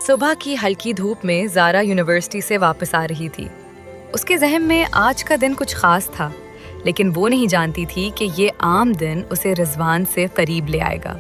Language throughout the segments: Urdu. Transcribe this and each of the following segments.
صبح کی ہلکی دھوپ میں زارا یونیورسٹی سے واپس آ رہی تھی۔ اس کے ذہن میں آج کا دن کچھ خاص تھا، لیکن وہ نہیں جانتی تھی کہ یہ عام دن اسے رضوان سے قریب لے آئے گا۔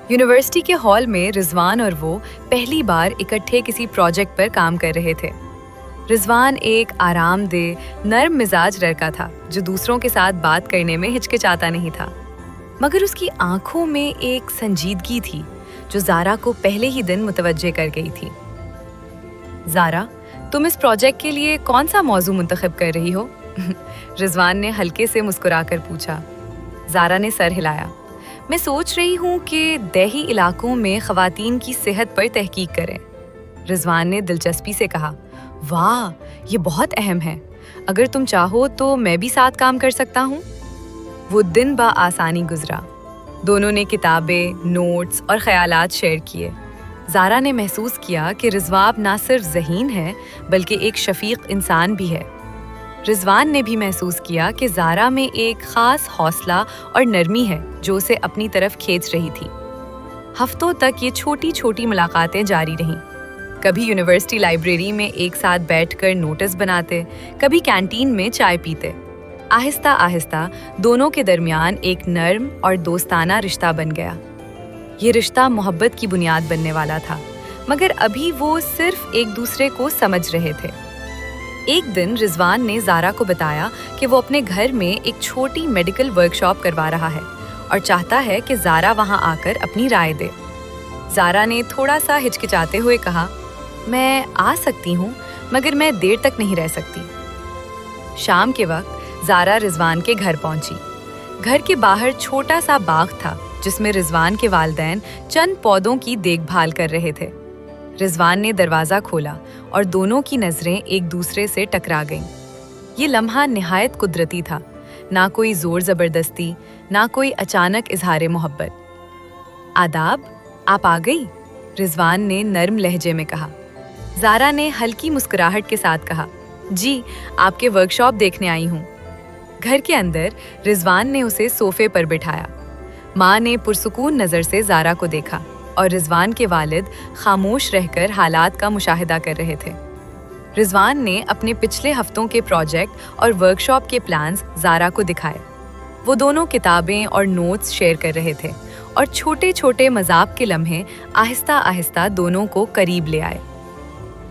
یونیورسٹی کے ہال میں رضوان اور وہ پہلی بار اکٹھے کسی پروجیکٹ پر کام کر رہے تھے۔ رضوان ایک آرام دہ، نرم مزاج لڑکا تھا جو دوسروں کے ساتھ بات کرنے میں ہچکچاتا نہیں تھا، مگر اس کی آنکھوں میں ایک سنجیدگی تھی جو زارا کو پہلے ہی دن متوجہ کر گئی تھی۔ زارا، تم اس پروجیکٹ کے لیے کون سا موضوع منتخب کر رہی ہو؟ رضوان نے ہلکے سے مسکرا کر پوچھا۔ زارا نے سر ہلایا۔ میں سوچ رہی ہوں کہ دیہی علاقوں میں خواتین کی صحت پر تحقیق کریں۔ رضوان نے دلچسپی سے کہا، واہ، یہ بہت اہم ہے۔ اگر تم چاہو تو میں بھی ساتھ کام کر سکتا ہوں۔ وہ دن بآسانی گزرا۔ دونوں نے کتابیں، نوٹس اور خیالات شیئر کیے۔ زارا نے محسوس کیا کہ رضوان نہ صرف ذہین ہے بلکہ ایک شفیق انسان بھی ہے۔ رضوان نے بھی محسوس کیا کہ زارا میں ایک خاص حوصلہ اور نرمی ہے جو اسے اپنی طرف کھینچ رہی تھی۔ ہفتوں تک یہ چھوٹی چھوٹی ملاقاتیں جاری رہیں۔ کبھی یونیورسٹی لائبریری میں ایک ساتھ بیٹھ کر نوٹس بناتے، کبھی کینٹین میں چائے پیتے۔ آہستہ آہستہ دونوں کے درمیان ایک نرم اور دوستانہ رشتہ بن گیا۔ یہ رشتہ محبت کی بنیاد بننے والا تھا، مگر ابھی وہ صرف ایک دوسرے کو سمجھ رہے تھے۔ ایک دن رضوان نے زارا کو بتایا کہ وہ اپنے گھر میں ایک چھوٹی میڈیکل ورکشاپ کروا رہا ہے اور چاہتا ہے کہ زارا وہاں آ کر اپنی رائے دے۔ زارا نے تھوڑا سا ہچکچاتے ہوئے کہا، میں آ سکتی ہوں، مگر میں دیر تک نہیں رہ سکتی۔ شام کے وقت زارا رضوان کے گھر پہنچی۔ گھر کے باہر چھوٹا سا باغ تھا جس میں رضوان کے والدین چند پودوں کی دیکھ بھال کر رہے تھے۔ رضوان نے دروازہ کھولا اور دونوں کی نظریں ایک دوسرے سے ٹکرا گئیں۔ یہ لمحہ نہایت قدرتی تھا، نہ کوئی زور زبردستی، نہ کوئی اچانک اظہار محبت۔ آداب، آپ آ گئی؟ رضوان نے نرم لہجے میں کہا۔ زارا نے ہلکی مسکراہٹ کے ساتھ کہا، جی، آپ کے ورکشاپ دیکھنے آئی ہوں۔ گھر کے اندر رضوان نے اسے صوفے پر بٹھایا۔ ماں نے پرسکون نظر سے زارا کو دیکھا اور رضوان کے والد خاموش رہ کر حالات کا مشاہدہ کر رہے تھے۔ رضوان نے اپنے پچھلے ہفتوں کے پروجیکٹ اور ورکشاپ کے پلانز زارا کو دکھائے۔ وہ دونوں کتابیں اور نوٹس شیئر کر رہے تھے اور چھوٹے چھوٹے مذاق کے لمحے آہستہ آہستہ دونوں کو قریب لے آئے۔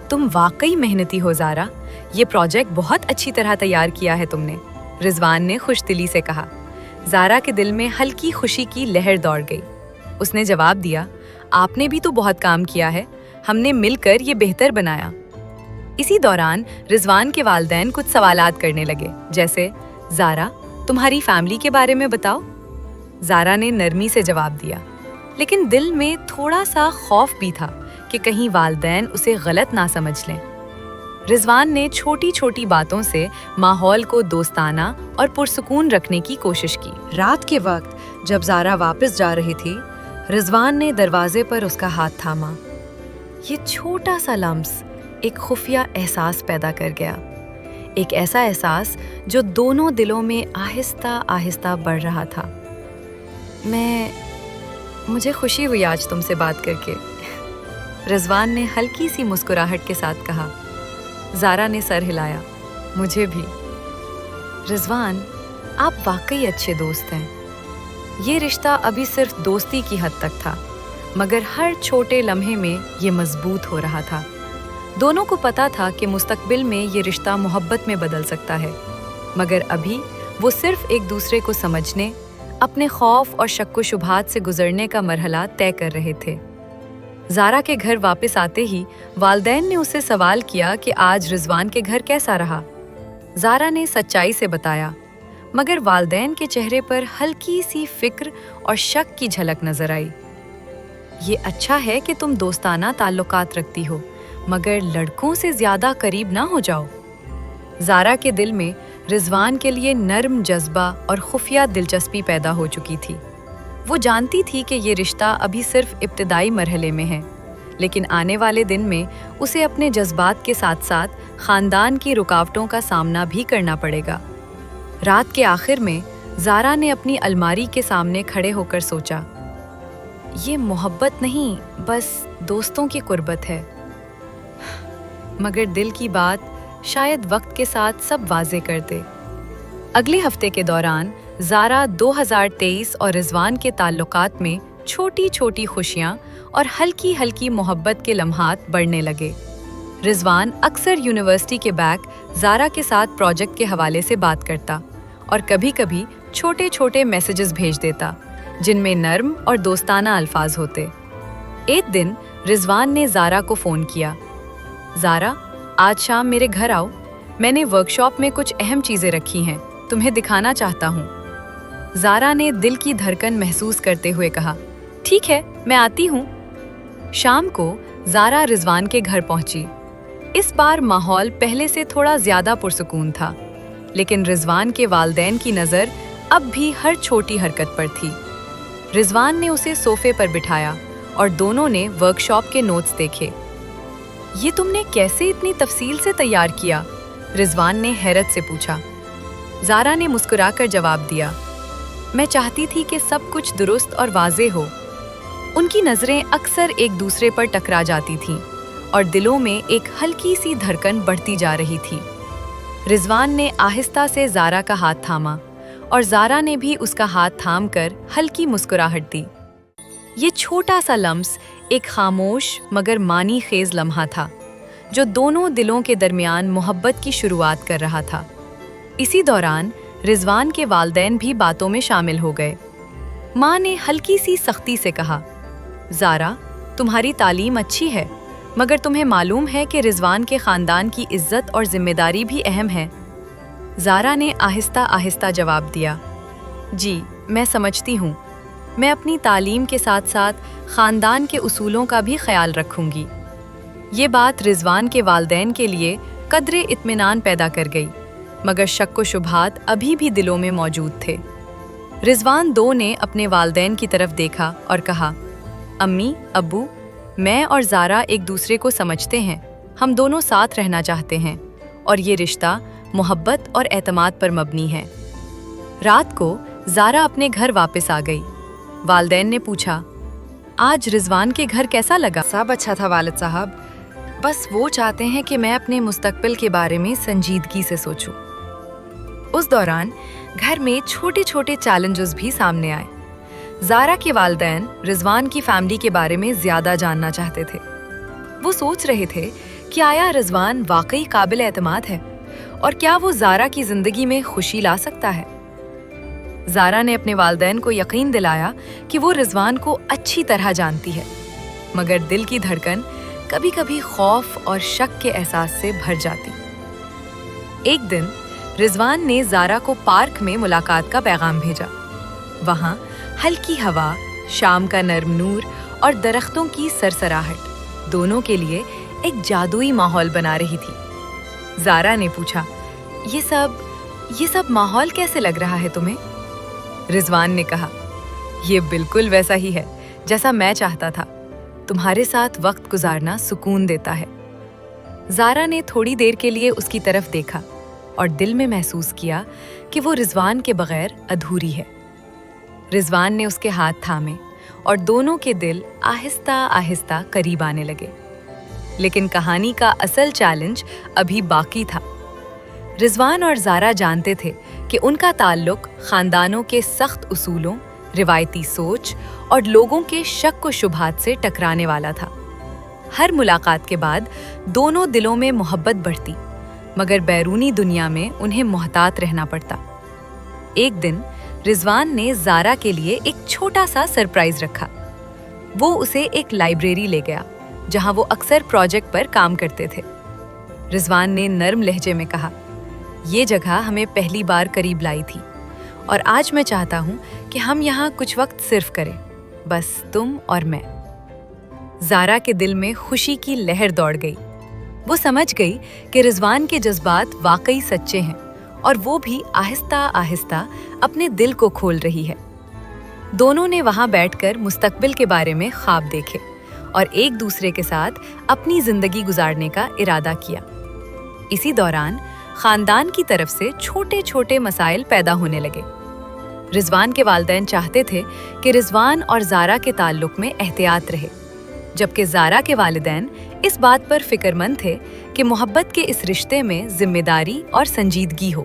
تم واقعی محنتی ہو زارا، یہ پروجیکٹ بہت اچھی طرح تیار کیا ہے تم نے، رضوان نے خوش دلی سے کہا۔ زارا کے دل میں ہلکی خوشی کی لہر دوڑ گئی۔ اس نے جواب دیا، آپ نے بھی تو بہت کام کیا ہے، ہم نے مل کر یہ بہتر بنایا۔ اسی دوران رضوان کے والدین کچھ سوالات کرنے لگے، جیسے، زارا، تمہاری فیملی کے بارے میں بتاؤ۔ زارا نے نرمی سے جواب دیا، لیکن دل میں تھوڑا سا خوف بھی تھا کہ کہیں والدین اسے غلط نہ سمجھ لیں۔ رضوان نے چھوٹی چھوٹی باتوں سے ماحول کو دوستانہ اور پرسکون رکھنے کی کوشش کی۔ رات کے وقت جب زارا واپس جا رہی تھی، رضوان نے دروازے پر اس کا ہاتھ تھاما۔ یہ چھوٹا سا لمس ایک خفیہ احساس پیدا کر گیا، ایک ایسا احساس جو دونوں دلوں میں آہستہ آہستہ بڑھ رہا تھا۔ مجھے خوشی ہوئی آج تم سے بات کر کے، رضوان نے ہلکی سی مسکراہٹ کے ساتھ کہا۔ زارا نے سر ہلایا، مجھے بھی۔ رضوان، آپ واقعی اچھے دوست ہیں۔ یہ رشتہ ابھی صرف دوستی کی حد تک تھا، مگر ہر چھوٹے لمحے میں یہ مضبوط ہو رہا تھا۔ دونوں کو پتا تھا کہ مستقبل میں یہ رشتہ محبت میں بدل سکتا ہے، مگر ابھی وہ صرف ایک دوسرے کو سمجھنے، اپنے خوف اور شک و شبہات سے گزرنے کا مرحلہ طے کر رہے تھے۔ زارا کے گھر واپس آتے ہی والدین نے اسے سوال کیا کہ آج رضوان کے گھر کیسا رہا۔ زارا نے سچائی سے بتایا، مگر والدین کے چہرے پر ہلکی سی فکر اور شک کی جھلک نظر آئی۔ یہ اچھا ہے کہ تم دوستانہ تعلقات رکھتی ہو، مگر لڑکوں سے زیادہ قریب نہ ہو جاؤ۔ زارا کے دل میں رضوان کے لیے نرم جذبہ اور خفیہ دلچسپی پیدا ہو چکی تھی۔ وہ جانتی تھی کہ یہ رشتہ ابھی صرف ابتدائی مرحلے میں ہے، لیکن آنے والے دن میں اسے اپنے جذبات کے ساتھ ساتھ خاندان کی رکاوٹوں کا سامنا بھی کرنا پڑے گا۔ رات کے آخر میں زارا نے اپنی الماری کے سامنے کھڑے ہو کر سوچا، یہ محبت نہیں بس دوستوں کی قربت ہے۔ مگر دل کی بات شاید وقت کے ساتھ سب واضح کر دے۔ اگلے ہفتے کے دوران زارا 2023 اور رضوان کے تعلقات میں چھوٹی چھوٹی خوشیاں اور ہلکی ہلکی محبت کے لمحات بڑھنے لگے۔ رضوان اکثر یونیورسٹی کے بیک زارا کے ساتھ پروجیکٹ کے حوالے سے بات کرتا اور کبھی کبھی چھوٹے چھوٹے میسیجز بھیج دیتا جن میں نرم اور دوستانہ الفاظ ہوتے۔ ایک دن رضوان نے زارا کو فون کیا۔ زارا، آج شام میرے گھر آؤ، میں نے ورکشاپ میں کچھ اہم چیزیں رکھی ہیں، تمہیں دکھانا چاہتا ہوں۔ زارا نے دل کی دھڑکن محسوس کرتے ہوئے کہا، ٹھیک ہے، میں آتی ہوں۔ شام کو زارا رضوان کے گھر پہنچی۔ اس بار ماحول پہلے سے تھوڑا زیادہ پرسکون تھا، لیکن رضوان کے والدین کی نظر اب بھی ہر چھوٹی حرکت پر تھی۔ رضوان نے اسے صوفے پر بٹھایا اور دونوں نے ورکشاپ کے نوٹس دیکھے۔ یہ تم نے کیسے اتنی تفصیل سے تیار کیا؟ رضوان نے حیرت سے پوچھا۔ زارا نے مسکرا کر جواب دیا، میں چاہتی تھی کہ سب کچھ درست اور واضح ہو۔ ان کی نظریں اکثر ایک دوسرے پر ٹکرا جاتی تھیں اور دلوں میں ایک ہلکی سی دھڑکن بڑھتی جا رہی تھی۔ رضوان نے آہستہ سے زارا کا ہاتھ تھاما اور زارا نے بھی اس کا ہاتھ تھام کر ہلکی مسکراہٹ دی۔ یہ چھوٹا سا لمس ایک خاموش مگر معنی خیز لمحہ تھا جو دونوں دلوں کے درمیان محبت کی شروعات کر رہا تھا۔ اسی دوران رضوان کے والدین بھی باتوں میں شامل ہو گئے۔ ماں نے ہلکی سی سختی سے کہا، زارا، تمہاری تعلیم اچھی ہے، مگر تمہیں معلوم ہے کہ رضوان کے خاندان کی عزت اور ذمہ داری بھی اہم ہے۔ زارا نے آہستہ آہستہ جواب دیا، جی، میں سمجھتی ہوں، میں اپنی تعلیم کے ساتھ ساتھ خاندان کے اصولوں کا بھی خیال رکھوں گی۔ یہ بات رضوان کے والدین کے لیے قدرے اطمینان پیدا کر گئی، مگر شک و شبہات ابھی بھی دلوں میں موجود تھے۔ رضوان دو نے اپنے والدین کی طرف دیکھا اور کہا، امی، ابو، میں اور زارا ایک دوسرے کو سمجھتے ہیں، ہم دونوں ساتھ رہنا چاہتے ہیں اور یہ رشتہ محبت اور اعتماد پر مبنی ہے۔ رات کو زارا اپنے گھر واپس آ گئی۔ والدین نے پوچھا، آج رضوان کے گھر کیسا لگا؟ سب اچھا تھا والد صاحب، بس وہ چاہتے ہیں کہ میں اپنے مستقبل کے بارے میں سنجیدگی سے سوچوں۔ اس دوران گھر میں چھوٹے چھوٹے چیلنجز بھی سامنے آئے۔ زارا کے والدین رضوان کی فیملی کے بارے میں زیادہ جاننا چاہتے تھے۔ وہ سوچ رہے تھے کہ آیا رضوان واقعی قابل اعتماد ہے اور کیا وہ زارا کی زندگی میں خوشی لا سکتا ہے۔ زارا نے اپنے والدین کو یقین دلایا کہ وہ رضوان کو اچھی طرح جانتی ہے، مگر دل کی دھڑکن کبھی کبھی خوف اور شک کے احساس سے بھر جاتی۔ ایک دن رضوان نے زارا کو پارک میں ملاقات کا پیغام بھیجا۔ وہاں ہلکی ہوا، شام کا نرم نور اور درختوں کی سرسراہٹ دونوں کے لیے ایک جادوئی ماحول بنا رہی تھی۔ زارا نے پوچھا، یہ سب ماحول کیسے لگ رہا ہے تمہیں؟ رضوان نے کہا، یہ بالکل ویسا ہی ہے جیسا میں چاہتا تھا، تمہارے ساتھ وقت گزارنا سکون دیتا ہے۔ زارا نے تھوڑی دیر کے لیے اس کی طرف دیکھا اور دل میں محسوس کیا کہ وہ رضوان کے بغیر ادھوری ہے۔ رضوان نے اس کے ہاتھ تھامے اور دونوں کے دل آہستہ آہستہ قریب آنے لگے۔ لیکن کہانی کا اصل چیلنج ابھی باقی تھا۔ رضوان اور زارا جانتے تھے کہ ان کا تعلق خاندانوں کے سخت اصولوں، روایتی سوچ اور لوگوں کے شک و شبہات سے ٹکرانے والا تھا۔ ہر ملاقات کے بعد دونوں دلوں میں محبت بڑھتی، مگر بیرونی دنیا میں انہیں محتاط رہنا پڑتا۔ ایک دن رضوان نے زارا کے لیے ایک چھوٹا سا سرپرائز رکھا۔ وہ اسے ایک لائبریری لے گیا جہاں وہ اکثر پروجیکٹ پر کام کرتے تھے۔ رضوان نے نرم لہجے میں کہا، یہ جگہ ہمیں پہلی بار قریب لائی تھی اور آج میں چاہتا ہوں کہ ہم یہاں کچھ وقت صرف کریں، بس تم اور میں۔ زارا کے دل میں خوشی کی لہر دوڑ گئی۔ وہ سمجھ گئی کہ رضوان کے جذبات واقعی سچے ہیں اور وہ بھی آہستہ آہستہ اپنے دل کو کھول رہی ہے۔ دونوں نے وہاں بیٹھ کر مستقبل کے بارے میں خواب دیکھے اور ایک دوسرے کے ساتھ اپنی زندگی گزارنے کا ارادہ کیا۔ اسی دوران خاندان کی طرف سے چھوٹے چھوٹے مسائل پیدا ہونے لگے۔ رضوان کے والدین چاہتے تھے کہ رضوان اور زارا کے تعلق میں احتیاط رہے، جبکہ زارا کے والدین اس بات پر فکر مند تھے کہ محبت کے اس رشتے میں ذمہ داری اور سنجیدگی ہو۔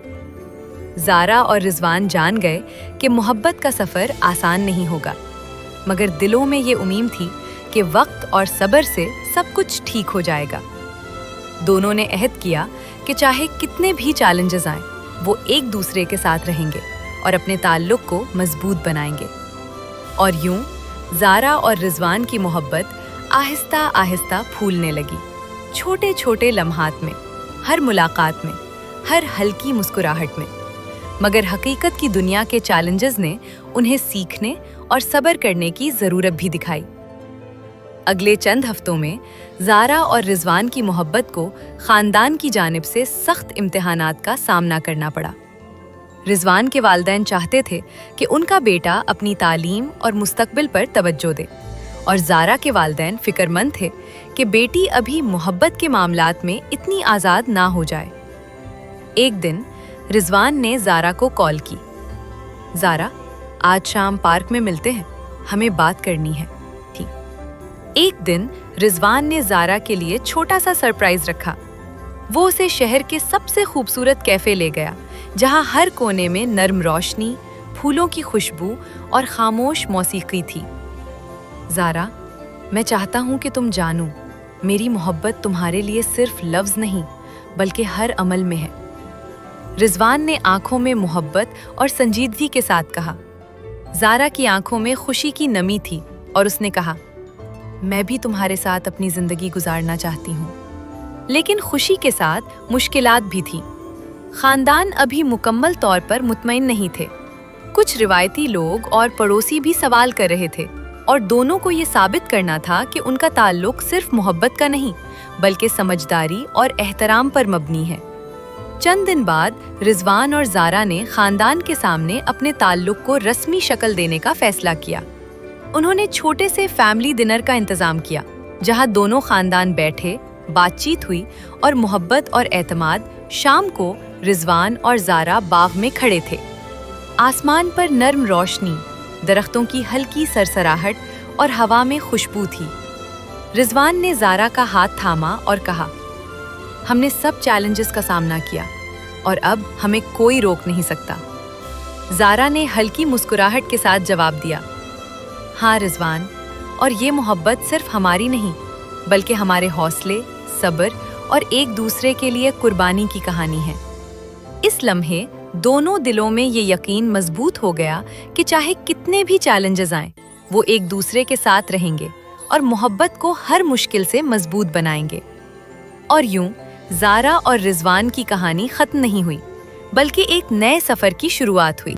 زارا اور رضوان جان گئے کہ محبت کا سفر آسان نہیں ہوگا، مگر دلوں میں یہ امید تھی کہ وقت اور صبر سے سب کچھ ٹھیک ہو جائے گا۔ دونوں نے عہد کیا کہ چاہے کتنے بھی چیلنجز آئیں، وہ ایک دوسرے کے ساتھ رہیں گے اور اپنے تعلق کو مضبوط بنائیں گے۔ اور یوں زارا اور رضوان کی محبت آہستہ آہستہ پھولنے لگی، چھوٹے چھوٹے لمحات میں، ہر ملاقات میں، ہر ہلکی مسکراہٹ میں۔ مگر حقیقت کی دنیا کے چیلنجز نے انہیں سیکھنے اور صبر کرنے کی ضرورت بھی دکھائی۔ اگلے چند ہفتوں میں زارا اور رضوان کی محبت کو خاندان کی جانب سے سخت امتحانات کا سامنا کرنا پڑا۔ رضوان کے والدین چاہتے تھے کہ ان کا بیٹا اپنی تعلیم اور مستقبل پر توجہ دے، اور زارا کے والدین فکر مند تھے کہ بیٹی ابھی محبت کے معاملات میں اتنی آزاد نہ ہو جائے۔ ایک دن رضوان نے زارا کو کال کی۔ زارا، آج شام پارک میں ملتے ہیں، ہمیں بات کرنی ہے۔ ایک دن رضوان نے زارا کے لیے چھوٹا سا سرپرائز رکھا۔ وہ اسے شہر کے سب سے خوبصورت کیفے لے گیا، جہاں ہر کونے میں نرم روشنی، پھولوں کی خوشبو اور خاموش موسیقی تھی۔ زارا، میں چاہتا ہوں کہ تم جانو، میری محبت تمہارے لیے صرف لفظ نہیں بلکہ ہر عمل میں ہے۔ رضوان نے آنکھوں میں محبت اور سنجیدگی کے ساتھ کہا۔ زارا کی آنکھوں میں خوشی کی نمی تھی اور اس نے کہا، میں بھی تمہارے ساتھ اپنی زندگی گزارنا چاہتی ہوں۔ لیکن خوشی کے ساتھ مشکلات بھی تھیں۔ خاندان ابھی مکمل طور پر مطمئن نہیں تھے۔ کچھ روایتی لوگ اور پڑوسی بھی سوال کر رہے تھے، اور دونوں کو یہ ثابت کرنا تھا کہ ان کا تعلق صرف محبت کا نہیں بلکہ سمجھداری اور احترام پر مبنی ہے۔ چند دن بعد رضوان اور زارا نے خاندان کے سامنے اپنے تعلق کو رسمی شکل دینے کا فیصلہ کیا۔ انہوں نے چھوٹے سے فیملی ڈنر کا انتظام کیا، جہاں دونوں خاندان بیٹھے، بات چیت ہوئی، اور محبت اور اعتماد۔ شام کو رضوان اور زارا باغ میں کھڑے تھے۔ آسمان پر نرم روشنی، درختوں کی ہلکی سرسراہٹ اور ہوا میں خوشبو تھی۔ رضوان نے زارا کا ہاتھ تھاما اور کہا، ہم نے سب چیلنجز کا سامنا کیا اور اب ہمیں کوئی روک نہیں سکتا۔ زارا نے ہلکی مسکراہٹ کے ساتھ جواب دیا، ہاں رضوان، اور یہ محبت صرف ہماری نہیں بلکہ ہمارے حوصلے، صبر اور ایک دوسرے کے لیے قربانی کی کہانی ہے۔ اس لمحے دونوں دلوں میں یہ یقین مضبوط ہو گیا کہ چاہے کتنے بھی چیلنجز آئیں، وہ ایک دوسرے کے ساتھ رہیں گے اور محبت کو ہر مشکل سے مضبوط بنائیں گے۔ اور یوں زارا اور رضوان کی کہانی ختم نہیں ہوئی بلکہ ایک نئے سفر کی شروعات ہوئی۔